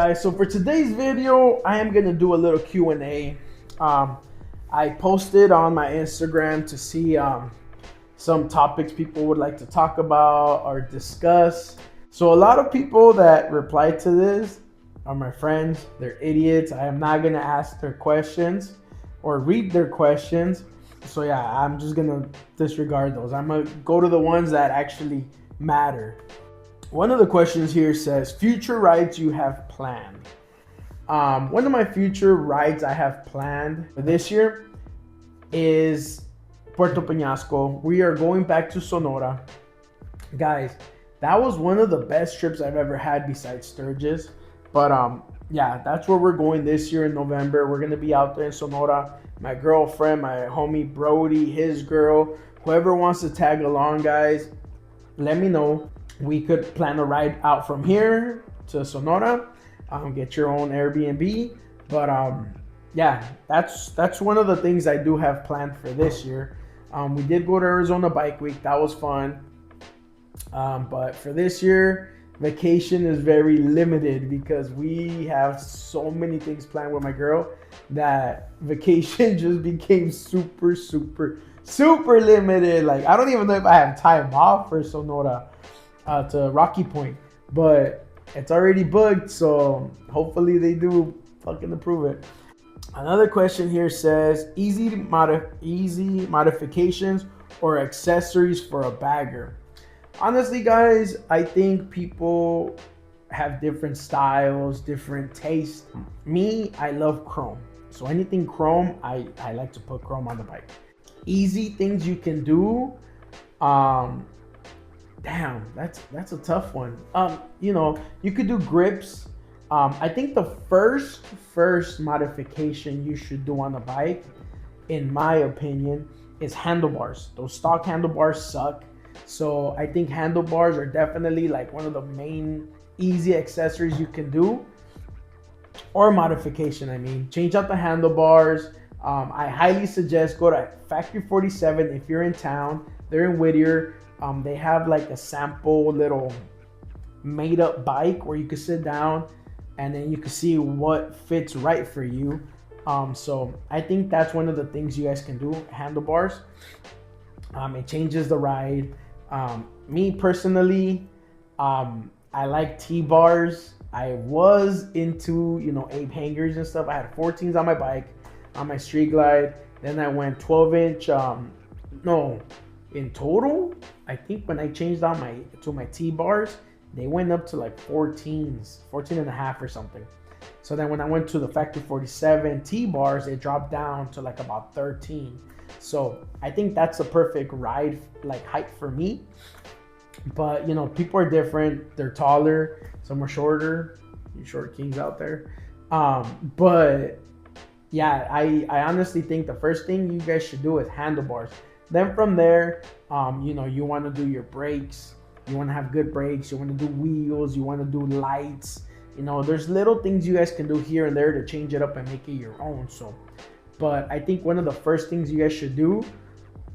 guys, so for today's video I am gonna do a little Q&A. I posted on my Instagram to see some topics people would like to talk about or discuss. So a lot of people that replied to this are my friends. They're idiots. I am not gonna ask their questions or read their questions. So yeah, I'm just gonna disregard those. I'm gonna go to the ones that actually matter. One of the questions here says, future rides you have planned. One of my future rides I have planned for this year is Puerto Peñasco. We are going back to Sonora. Guys, that was one of the best trips I've ever had besides Sturgis. But yeah, that's where we're going this year in November. We're gonna be out there in Sonora. My girlfriend, my homie Brody, his girl, whoever wants to tag along, guys, let me know. We could plan a ride out from here to Sonora, get your own Airbnb. But yeah, that's one of the things I do have planned for this year. We did go to Arizona Bike Week. That was fun. But for this year, vacation is very limited because we have so many things planned with my girl that vacation just became super limited. Like, I don't even know if I have time off for Sonora to Rocky Point, but it's already booked, so hopefully they do fucking approve it. Another question here says, easy modifications or accessories for a bagger. Honestly, guys, I think people have different styles, different tastes. Me, I love chrome, so anything chrome, I like to put chrome on the bike. Easy things you can do, damn, that's a tough one. You know, you could do grips. I think the first modification you should do on a bike, in my opinion, is handlebars. Those stock handlebars suck. So I think handlebars are definitely like one of the main easy accessories you can do, or modification. I mean, change out the handlebars. I highly suggest go to Factory 47 if you're in town. They're in Whittier. They have like a sample little made up bike where you can sit down and then you can see what fits right for you. So I think that's one of the things you guys can do, handlebars. It changes the ride. Me personally, I like T-bars. I was into, Ape hangers and stuff. I had 14s on my bike, on my Street Glide. Then I went 12-inch, in total, I think when I changed on my T-bars, they went up to like 14s, 14 and a half or something. So then when I went to the Factory 47 T-bars, it dropped down to like about 13. So I think that's a perfect ride, like height for me. But people are different. They're taller, some are shorter. You short kings out there. But yeah, I honestly think the first thing you guys should do is handlebars. Then from there, you want to do your brakes. You want to have good brakes. You want to do wheels. You want to do lights. There's little things you guys can do here and there to change it up and make it your own. So, but I think one of the first things you guys should do,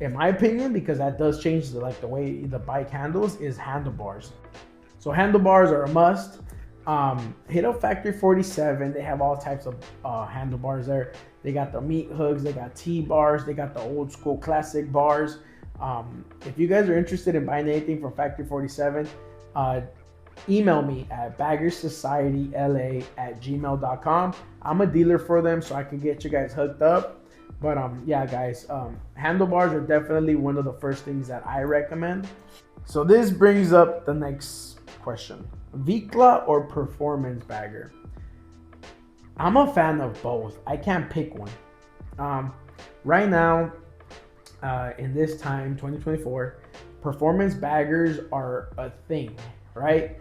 in my opinion, because that does change the way the bike handles, is handlebars. So handlebars are a must. Hit up Factory 47. They have all types of handlebars there. They got the meat hooks, they got T-bars, they got the old school classic bars. If you guys are interested in buying anything from Factory 47, email me at baggersocietyla@gmail.com. I'm a dealer for them, so I can get you guys hooked up. But yeah, guys, handlebars are definitely one of the first things that I recommend. So this brings up the next question. Vikla or performance bagger? I'm a fan of both. I can't pick one. Right now, in this time, 2024, performance baggers are a thing, right?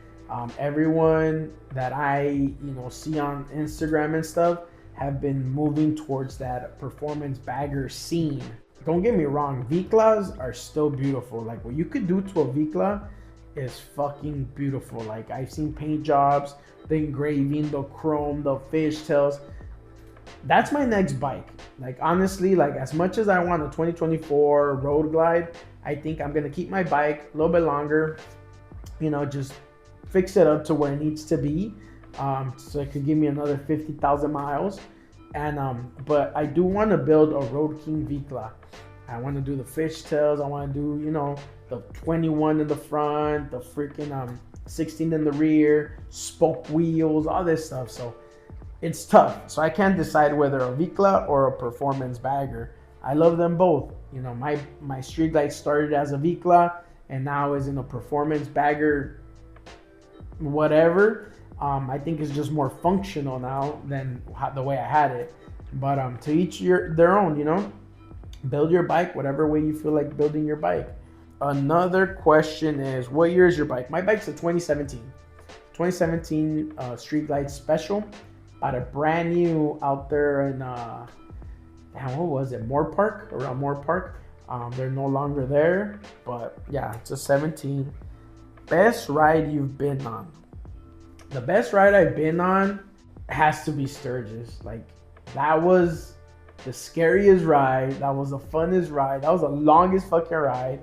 Everyone that I see on Instagram and stuff have been moving towards that performance bagger scene. Don't get me wrong, Viklas are still beautiful. Like, what you could do to a Vikla is fucking beautiful. Like, I've seen paint jobs, the engraving, the chrome, the fishtails. That's my next bike. Like, honestly, like, as much as I want a 2024 Road Glide, I think I'm gonna keep my bike a little bit longer, just fix it up to where it needs to be. so it could give me another 50,000 miles. And but I do want to build a Road King Vikla. I want to do the fishtails. I want to do, the 21 in the front, the freaking 16 in the rear, spoke wheels, all this stuff. So it's tough. So I can't decide whether a Vikla or a performance bagger. I love them both. My street light started as a Vikla and now is in a performance bagger, whatever. I think it's just more functional now than the way I had it. But to each their own. Build your bike whatever way you feel like building your bike. Another question is, what year is your bike? My bike's a 2017 Street Glide Special. Bought a brand new out there in what was it, Moore Park, around Moore Park. They're no longer there, but yeah, it's a 17. Best ride you've been on? The best ride I've been on has to be Sturgis. Like, that was the scariest ride. That was the funnest ride. That was the longest fucking ride.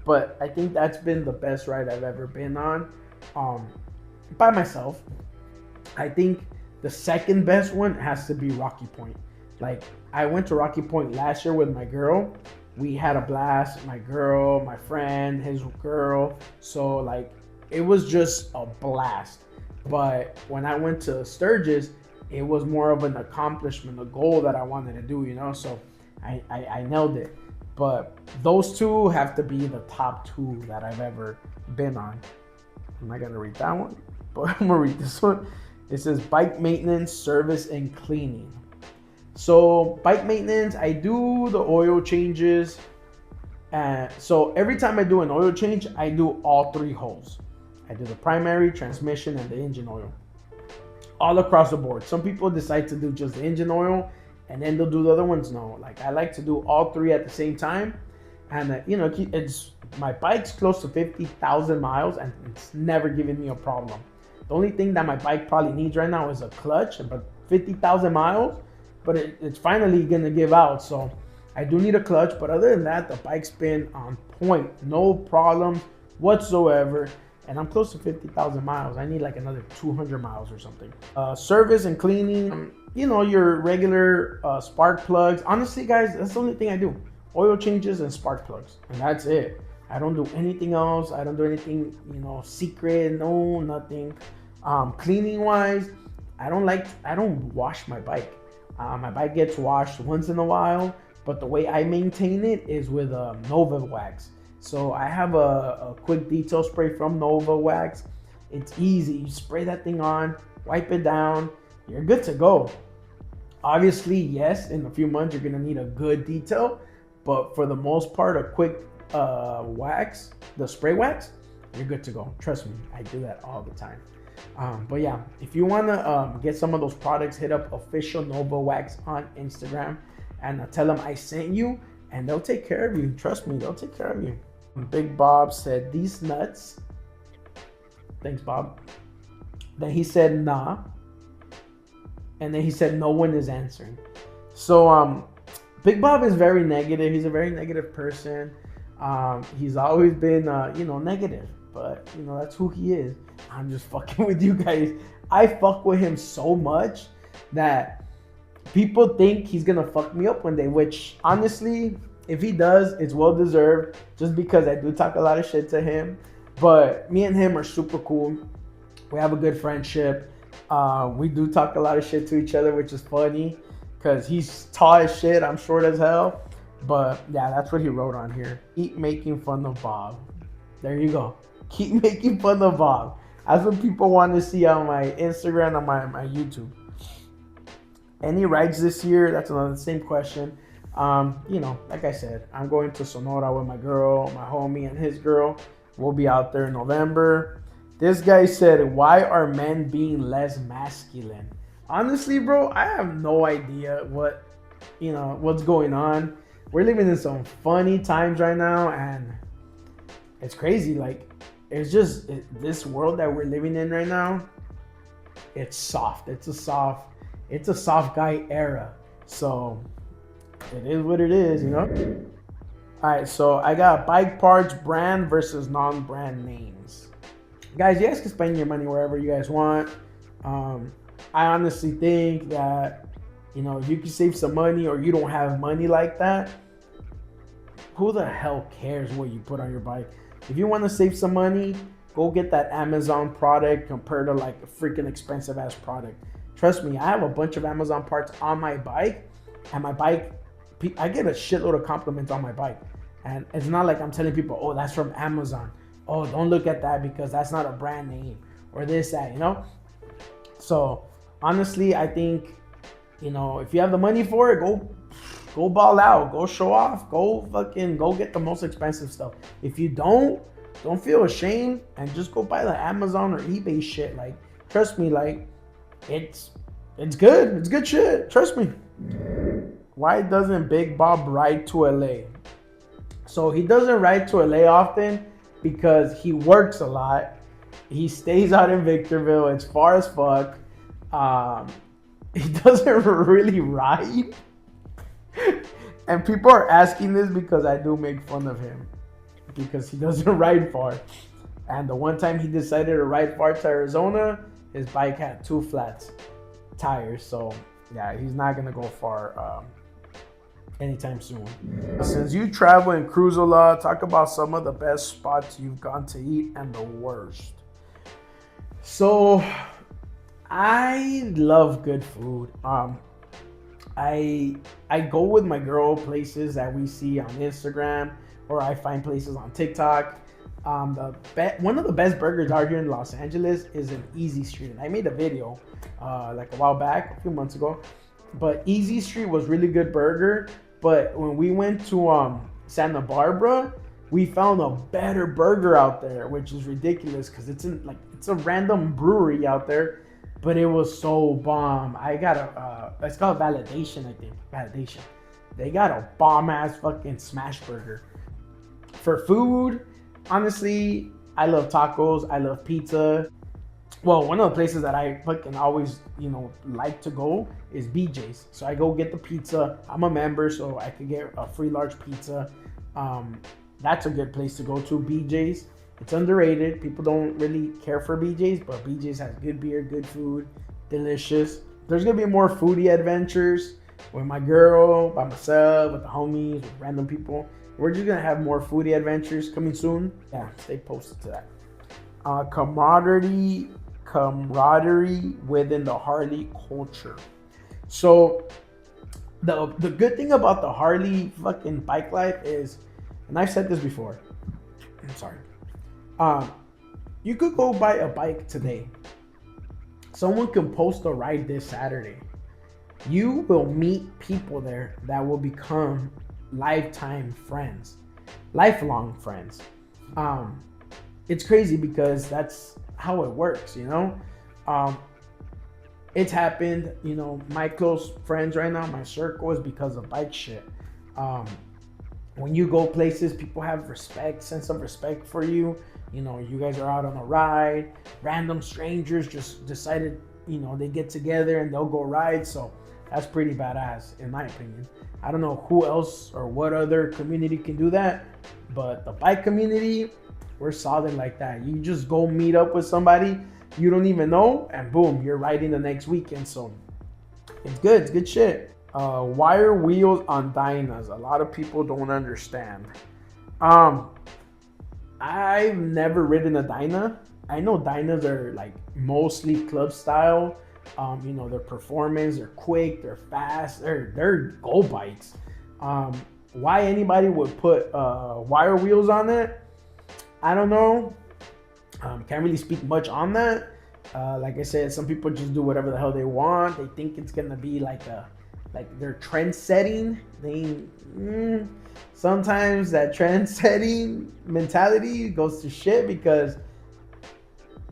But I think that's been the best ride I've ever been on, by myself. I think the second best one has to be Rocky Point. Like, I went to Rocky Point last year with my girl. We had a blast. My girl, my friend, his girl. So, like, it was just a blast. But when I went to Sturgis, it was more of an accomplishment, a goal that I wanted to do, So I nailed it. But those two have to be the top two that I've ever been on. I'm not going to read that one, but I'm going to read this one. It says bike maintenance, service, and cleaning. So bike maintenance, I do the oil changes. So every time I do an oil change, I do all three holes. I do the primary, transmission, and the engine oil. All across the board. Some people decide to do just the engine oil and then they'll do the other ones. No, like, I like to do all three at the same time. And it's my bike's close to 50,000 miles and it's never given me a problem. The only thing that my bike probably needs right now is a clutch, but 50,000 miles, but it's finally gonna give out. So I do need a clutch, but other than that, the bike's been on point, no problems whatsoever. And I'm close to 50,000 miles. I need like another 200 miles or something. Service and cleaning, your regular spark plugs. Honestly, guys, that's the only thing I do. Oil changes and spark plugs. And that's it. I don't do anything else. I don't do anything, secret, no, nothing. Cleaning wise, I don't wash my bike. My bike gets washed once in a while, but the way I maintain it is with Nova Wax. So I have a quick detail spray from Nova Wax. It's easy. You spray that thing on, wipe it down, you're good to go. Obviously, yes, in a few months you're gonna need a good detail, but for the most part, a quick wax, the spray wax, you're good to go. Trust me, I do that all the time. But yeah, if you wanna get some of those products, hit up official Nova Wax on Instagram and tell them I sent you, and they'll take care of you. Trust me, they'll take care of you. Big Bob said, these nuts. Thanks, Bob. Then he said, nah. And then he said, no one is answering. So Big Bob is very negative. He's a very negative person. He's always been, negative. But, that's who he is. I'm just fucking with you guys. I fuck with him so much that people think he's going to fuck me up one day, which honestly, if he does, it's well deserved, just because I do talk a lot of shit to him. But me and him are super cool. We have a good friendship. We do talk a lot of shit to each other, which is funny because he's tall as shit. I'm short as hell. But yeah, that's what he wrote on here. Keep making fun of Bob. There you go. Keep making fun of Bob. That's what people want to see on my Instagram, on my YouTube. Any rides this year? That's another same question. Like I said, I'm going to Sonora with my girl, my homie, and his girl. We'll be out there in November. This guy said, why are men being less masculine? Honestly, bro, I have no idea what's going on. We're living in some funny times right now, and it's crazy. Like, it's just this world that we're living in right now. It's soft. It's a soft guy era. So it is what it is, All right, so I got bike parts, brand versus non-brand names. Guys, you guys can spend your money wherever you guys want. Um, I honestly think that, if you can save some money or you don't have money like that, who the hell cares what you put on your bike? If you want to save some money, go get that Amazon product compared to like a freaking expensive ass product. Trust me, I have a bunch of Amazon parts on my bike, and my bike, I get a shitload of compliments on my bike. And it's not like I'm telling people, oh, that's from Amazon. Oh, don't look at that because that's not a brand name or this, that. So honestly, I think, if you have the money for it, go ball out, go show off, go get the most expensive stuff. If you don't feel ashamed and just go buy the Amazon or eBay shit. Like, trust me, like it's good. It's good shit. Trust me. Why doesn't Big Bob ride to LA? So he doesn't ride to LA often because he works a lot. He stays out in Victorville. It's far as fuck. He doesn't really ride. And people are asking this because I do make fun of him because he doesn't ride far. And the one time he decided to ride far to Arizona, his bike had 2 flat tires. So yeah, he's not gonna go far anytime soon. Since you travel and cruise a lot, talk about some of the best spots you've gone to eat and the worst. So I love good food. I go with my girl places that we see on Instagram, or I find places on TikTok. One of the best burgers out here in Los Angeles is in Easy Street. And I made a video like a while back, a few months ago. But Easy Street was really good burger. But when we went to Santa Barbara, we found a better burger out there, which is ridiculous because it's a random brewery out there. But it was so bomb. I got it's called Validation, I think. Validation. They got a bomb ass fucking smash burger. For food, honestly, I love tacos. I love pizza. Well, one of the places that I fucking always, like to go is BJ's. So I go get the pizza. I'm a member, so I could get a free large pizza. That's a good place to go to, BJ's. It's underrated. People don't really care for BJ's, but BJ's has good beer, good food, delicious. There's gonna be more foodie adventures with my girl, by myself, with the homies, with random people. We're just gonna have more foodie adventures coming soon. Yeah, stay posted to that. Camaraderie within the Harley culture. So the good thing about the Harley fucking bike life is, and I've said this before, I'm sorry. You could go buy a bike today. Someone can post a ride this Saturday. You will meet people there that will become lifelong friends. It's crazy because that's how it works, It's happened, my close friends right now, my circle is because of bike shit. When you go places, people have sense of respect for you. You guys are out on a ride. Random strangers just decided, they get together and they'll go ride. So that's pretty badass, in my opinion. I don't know who else or what other community can do that, but the bike community, we're solid like that. You just go meet up with somebody you don't even know, and boom, you're riding the next weekend. So it's good. It's good shit. Wire wheels on Dynas. A lot of people don't understand. I've never ridden a Dyna. I know Dynas are like mostly club style. Their performance, they're quick, they're fast, they're go bikes. Why anybody would put wire wheels on it, I don't know. Can't really speak much on that. Like I said, some people just do whatever the hell they want. They think it's gonna be like they're trend setting. Sometimes that trend setting mentality goes to shit because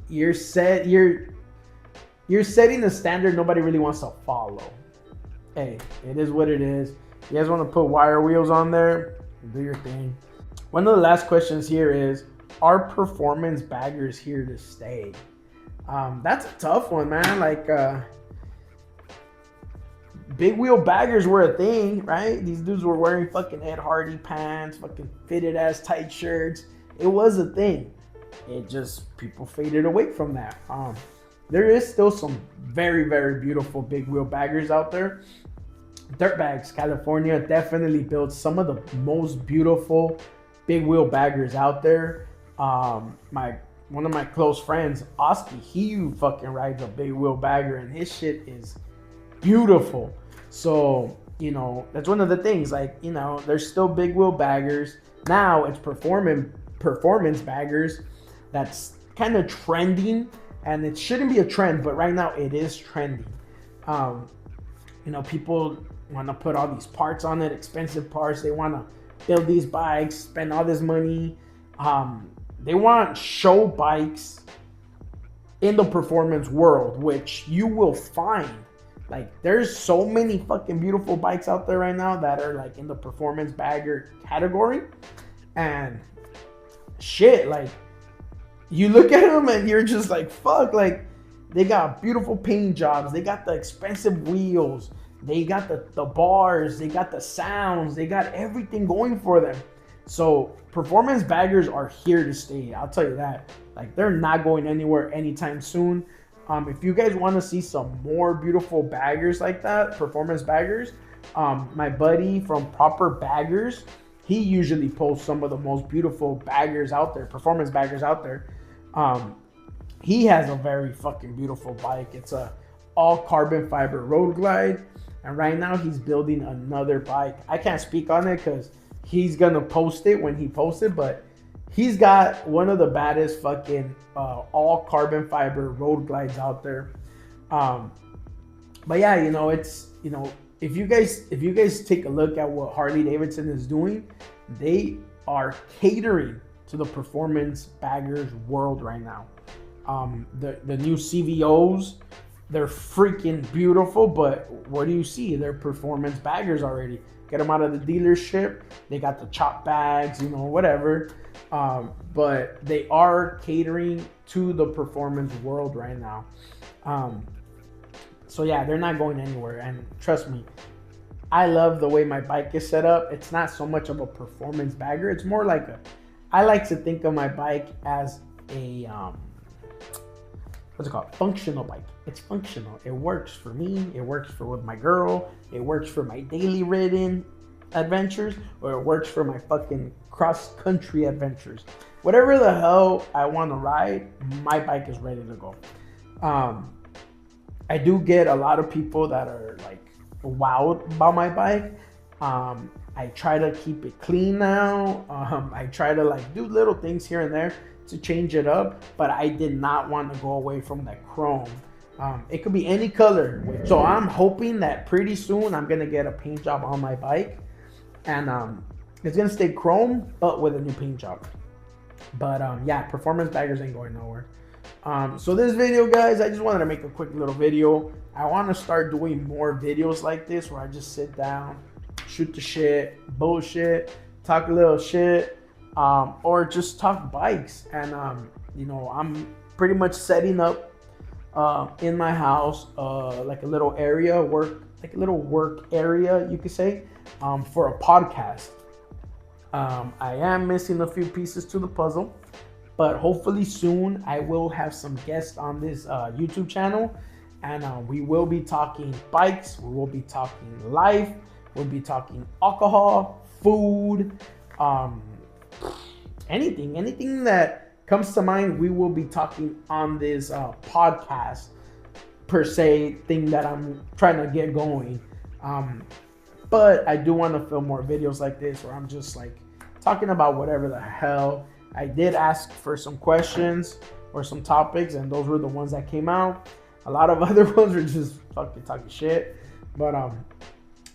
you're setting a standard nobody really wants to follow. Hey, it is what it is. You guys want to put wire wheels on there? Do your thing. One of the last questions here is, are performance baggers here to stay? That's a tough one, man. Like, big wheel baggers were a thing, right? These dudes were wearing fucking Ed Hardy pants, fucking fitted ass tight shirts. It was a thing. It just, people faded away from that. there is still some very, very beautiful big wheel baggers out there. Dirtbags, California definitely builds some of the most beautiful big wheel baggers out there. My one of my close friends, Oski, he fucking rides a big wheel bagger, and his shit is beautiful. So that's one of the things. Like there's still big wheel baggers. Now it's performance baggers. That's kind of trending, and it shouldn't be a trend, but right now it is trending. People want to put all these parts on it, expensive parts. They want to build these bikes, spend all this money. They want show bikes in the performance world, which you will find. Like, there's so many fucking beautiful bikes out there right now that are like in the performance bagger category. And shit, like, you look at them and you're just like, fuck, like, they got beautiful paint jobs. They got the expensive wheels. They got the bars. They got the sounds. They got everything going for them. So performance baggers are here to stay. I'll tell you that. Like, they're not going anywhere anytime soon. If you guys want to see some more beautiful baggers like that, performance baggers, my buddy from Proper Baggers, he usually posts some of the most beautiful baggers out there, performance baggers out there. He has a very fucking beautiful bike. It's a all carbon fiber road glide, and right now he's building another bike. I can't speak on it because he's gonna post it when he posts it, but he's got one of the baddest fucking all carbon fiber road glides out there. But yeah, it's if you guys take a look at what Harley-Davidson is doing, they are catering to the performance baggers world right now. The new CVOs, they're freaking beautiful, but what do you see? They're performance baggers already. Get them out of the dealership. They got the chop bags, whatever. But they are catering to the performance world right now. So yeah, they're not going anywhere. And trust me, I love the way my bike is set up. It's not so much of a performance bagger. It's more like I like to think of my bike as a what's it called? Functional bike. It's functional. It works for me. It works for with my girl. It works for my daily ridden adventures, or it works for my fucking cross country adventures. Whatever the hell I want to ride, my bike is ready to go. I do get a lot of people that are like wowed by my bike. I try to keep it clean now. I try to like do little things here and there to change it up, but I did not want to go away from that chrome. It could be any color. So I'm hoping that pretty soon I'm gonna get a paint job on my bike, and it's gonna stay chrome but with a new paint job. But yeah, performance baggers ain't going nowhere. So this video, guys, I just wanted to make a quick little video. I want to start doing more videos like this where I just sit down, shoot the shit, bullshit, talk a little shit, or just talk bikes. And I'm pretty much setting up in my house like a little area, work area, you could say, for a podcast. I am missing a few pieces to the puzzle, but hopefully soon I will have some guests on this YouTube channel, and we will be talking bikes, we will be talking life, we'll be talking alcohol, food, anything that comes to mind, we will be talking on this podcast per se thing that I'm trying to get going. But I do want to film more videos like this where I'm just like talking about whatever the hell. I did ask for some questions or some topics, and those were the ones that came out. A lot of other ones were just fucking talking shit. But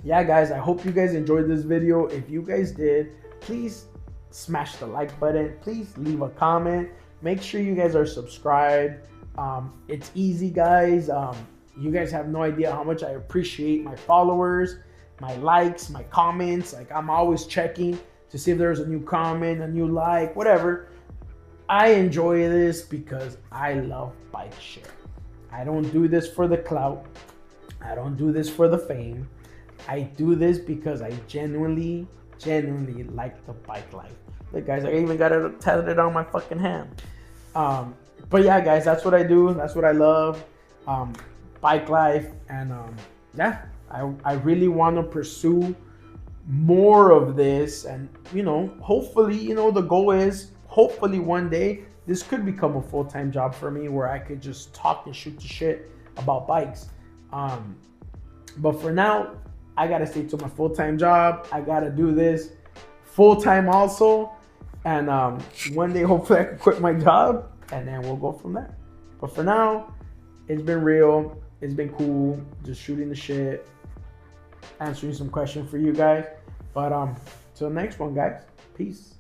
yeah, guys, I hope you guys enjoyed this video. If you guys did, please smash the like button. Please leave a comment. Make sure you guys are subscribed. It's easy, guys. You guys have no idea how much I appreciate my followers, my likes, my comments. Like, I'm always checking to see if there's a new comment, a new like, whatever. I enjoy this because I love bike shit. I don't do this for the clout. I don't do this for the fame. I do this because I genuinely like the bike life. Look, guys, I even got it tatted on my fucking hand. But yeah, guys, that's what I do. That's what I love. Um, bike life, and yeah, I really want to pursue more of this, and hopefully, the goal is hopefully one day this could become a full-time job for me where I could just talk and shoot the shit about bikes. Um, but for now, I gotta stay to my full-time job. I gotta do this full-time also, and one day hopefully I can quit my job, and then we'll go from there. But for now, it's been real. It's been cool, just shooting the shit, answering some questions for you guys. But till next one, guys. Peace.